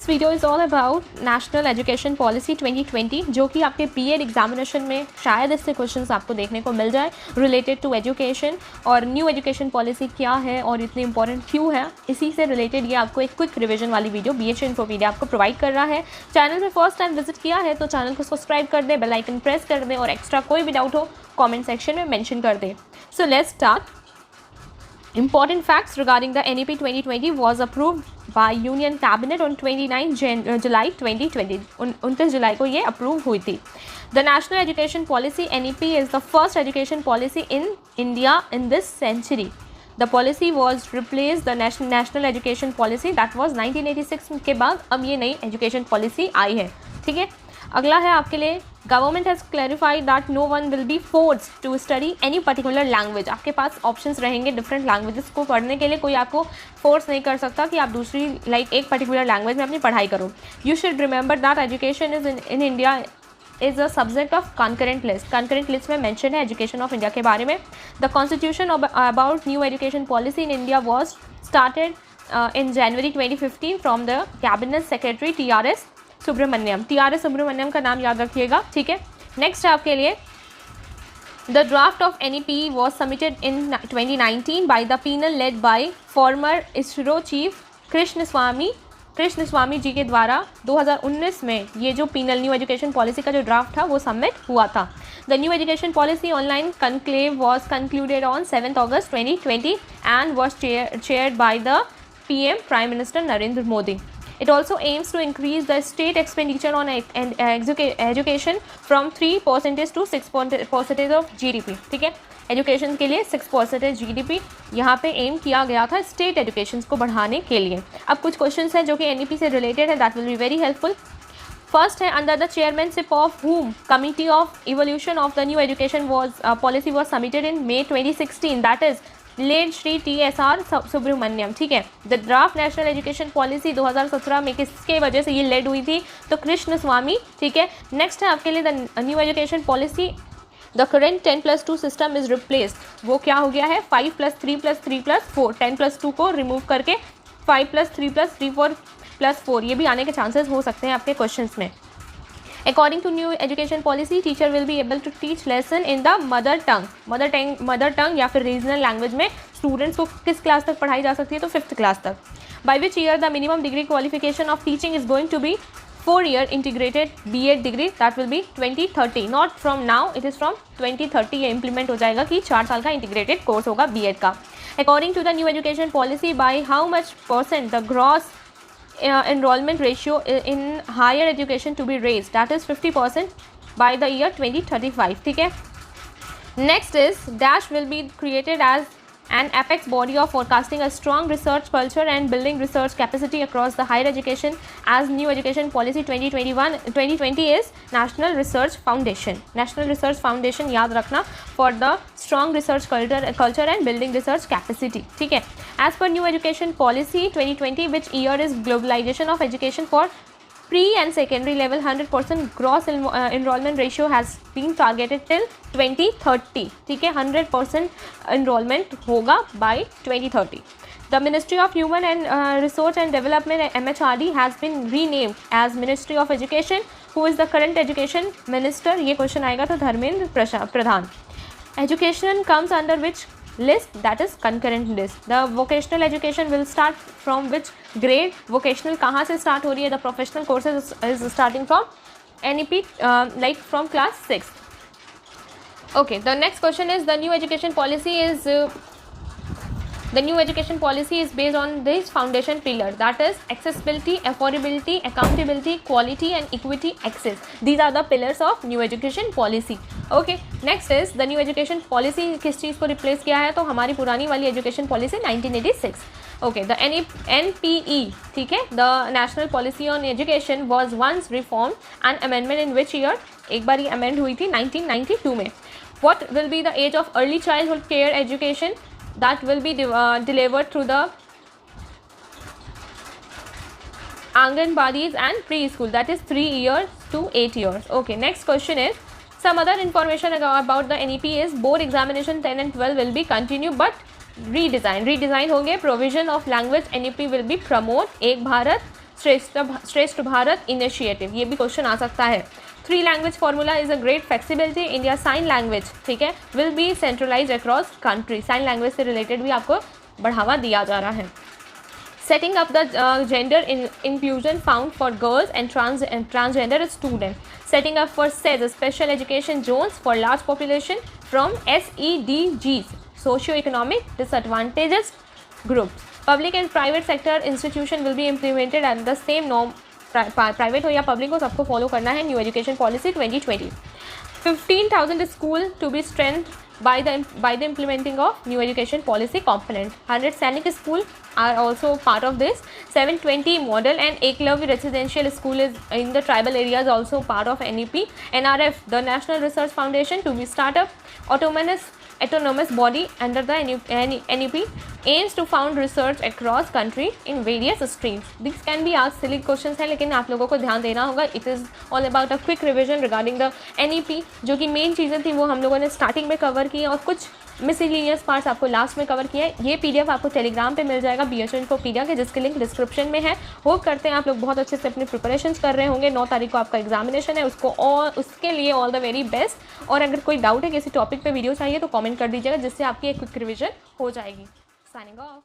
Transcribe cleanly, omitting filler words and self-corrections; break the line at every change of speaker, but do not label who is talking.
This video is all about national education policy 2020, जो कि आपके बीएड एग्जामिनेशन में शायद इससे क्वेश्चंस आपको देखने को मिल जाए रिलेटेड टू एजुकेशन। और न्यू एजुकेशन पॉलिसी क्या है और इतनी इंपॉर्टेंट क्यों है, इसी से रिलेटेड ये आपको एक क्विक रिवीजन वाली वीडियो BHU इन्फोपीडिया आपको प्रोवाइड कर रहा है। चैनल में फर्स्ट टाइम विजिट किया है तो चैनल को सब्सक्राइब कर दें, बेल आइकन प्रेस कर दें और एक्स्ट्रा कोई भी डाउट हो कॉमेंट सेक्शन में मैंशन कर दें। So let's start. Important facts regarding the NEP 2020 was approved by Union Cabinet on 29 July 2020. 29 जुलाई को ये अप्रूव हुई थी। The National Education Policy NEP is the first education policy in India in this century. The policy was replaced the National Education Policy that was 1986 के बाद अब ये नई education policy आई है। ठीक है, अगला है आपके लिए, government has clarified that no one will be forced to study any particular language. आपके पास ऑप्शंस रहेंगे डिफरेंट लैंग्वेजेस को पढ़ने के लिए, कोई आपको फोर्स नहीं कर सकता कि आप दूसरी एक पर्टिकुलर लैंग्वेज में अपनी पढ़ाई करो। You should remember that education is in India is a subject of concurrent list. Concurrent list में मेंशन है एजुकेशन ऑफ इंडिया के बारे में। The constitution about new education policy in India was started in January 2015 from the cabinet secretary TRS Subramanian. TRS Subramanian का नाम याद रखिएगा। ठीक है, नेक्स्ट है आपके लिए, the draft of NEP was submitted in 2019 by the panel led by former ISRO chief Krishna Swami ji के द्वारा 2019 में ये जो पैनल न्यू एजुकेशन पॉलिसी का जो ड्राफ्ट था वो सबमिट हुआ था। The new education policy online conclave was concluded on 7 August 2020 and was chaired by the PM prime minister Narendra Modi. It also aims to increase the state expenditure on education from 3% to 6% of GDP। ठीक है, education के लिए 6% GDP यहाँ पे M किया गया था state education को बढ़ाने के लिए। अब कुछ क्वेश्चंस हैं जो कि NEP से रिलेटेड है, that will be very helpful. First है, under the chairmanship of whom committee of evolution of the new education policy was submitted in May 2016, that is led Shri TSR Subramanian. ठीक है, the draft national education policy 2017 में किसके वजह से ये lead हुई थी, तो कृष्ण स्वामी। ठीक है, नेक्स्ट है आपके लिए the new education policy, the current 10+2 system is replaced. वो क्या हो गया है, 5+3+3+4, 10+2 को रिमूव करके 5+3+3+4 ये भी आने के चांसेस हो सकते हैं आपके क्वेश्चन में। According to new education policy, teacher will be able to teach lesson in the mother tongue या फिर रीजनल लैंग्वेज में स्टूडेंट्स को किस क्लास तक पढ़ाई जा सकती है, तो 5th क्लास तक। By which year the minimum degree qualification of teaching is going to be 4-year integrated BEd degree, that will be 2030, not from now, it is from 2030 ये implement हो जाएगा कि 4 साल का integrated course होगा BEd का। According to the new education policy, by how much % the gross enrollment ratio in higher education to be raised, that is 50% by the year 2035। ठीक है, next is dash will be created as an apex body of forecasting a strong research culture and building research capacity across the higher education as new education policy 2020 is National Research Foundation। National Research Foundation याद रखना for the strong research culture and building research capacity। ठीक है, as per new education policy 2020, which year is globalization of education for pre and secondary level 100% gross enrollment ratio has been targeted till 2030। ठीक है, 100% enrollment होगा by 2030। The Ministry of Human and Resource and Development MHRD has been renamed as Ministry of Education। Who is the current education minister? ये question आएगा तो Dharmendra Pradhan. Education comes under which list? That is concurrent list। The vocational education will start from which grade? Vocational कहाँ से start हो रही है? The professional courses is starting from NEP like from class 6। Okay, the next question is the new education policy is based on this foundation pillar, that is accessibility, affordability, accountability, quality and equity access। These are the pillars of new education policy। Okay, next is the new education policy किस चीज़ को replace किया है, तो हमारी पुरानी वाली education policy 1986। Okay, the NPE, ठीक है, the national policy on education was once reformed and amendment in which year? एक बार ये amend हुई थी 1992 में। What will be the age of early childhood care education? That will be delivered through the Anganwadis and preschool, that is 3 years to 8 years। Okay, next question is some other information about the NEP is board examination 10 and 12 will be continued but redesign होंगे। Provision of language NEP will be promote एक भारत श्रेष्ठ Bharat initiative, ये भी question आ सकता है। 3 language formula is a great flexibility, India sign language, ठीक है, will be centralize across country, sign language से रिलेटेड भी आपको बढ़ावा दिया जा रहा है। Setting up the gender inclusion fund for girls and transgender students. Setting up for SEZ, special education zones for large population from SEDGs, socio-economic disadvantaged groups. Public and private sector institution will be implemented at the same norm. Private हो या public हो, सबको follow करना है new education policy 2020। 15,000 school to be strength by the implementing of new education policy component. 100 सैनिक school are also part of this. 720 model and Eklavya residential school is in the tribal areas also part of NEP. NRF, the National Research Foundation, to be startup. Autonomous body under the NEP aims to found research across country in various streams. These can be asked silly questions हैं, लेकिन आप लोगों को ध्यान देना होगा. It is all about a quick revision regarding the NEP, जो कि मेन चीज़ें थी वो हम लोगों ने स्टार्टिंग में कवर की और कुछ मिसलिनियस पार्ट्स आपको लास्ट में कवर किया है। ये PDF आपको टेलीग्राम पे मिल जाएगा BHO Infopedia के, जिसके लिंक डिस्क्रिप्शन में है। होप करते हैं आप लोग बहुत अच्छे से अपनी प्रिपरेशंस कर रहे होंगे। 9 तारीख को आपका एग्जामिनेशन है, उसके लिए ऑल द वेरी बेस्ट। और अगर कोई डाउट है किसी टॉपिक पे वीडियो चाहिए तो कमेंट कर दीजिएगा, जिससे आपकी एक क्विक रिविजन हो जाएगी। Signing off.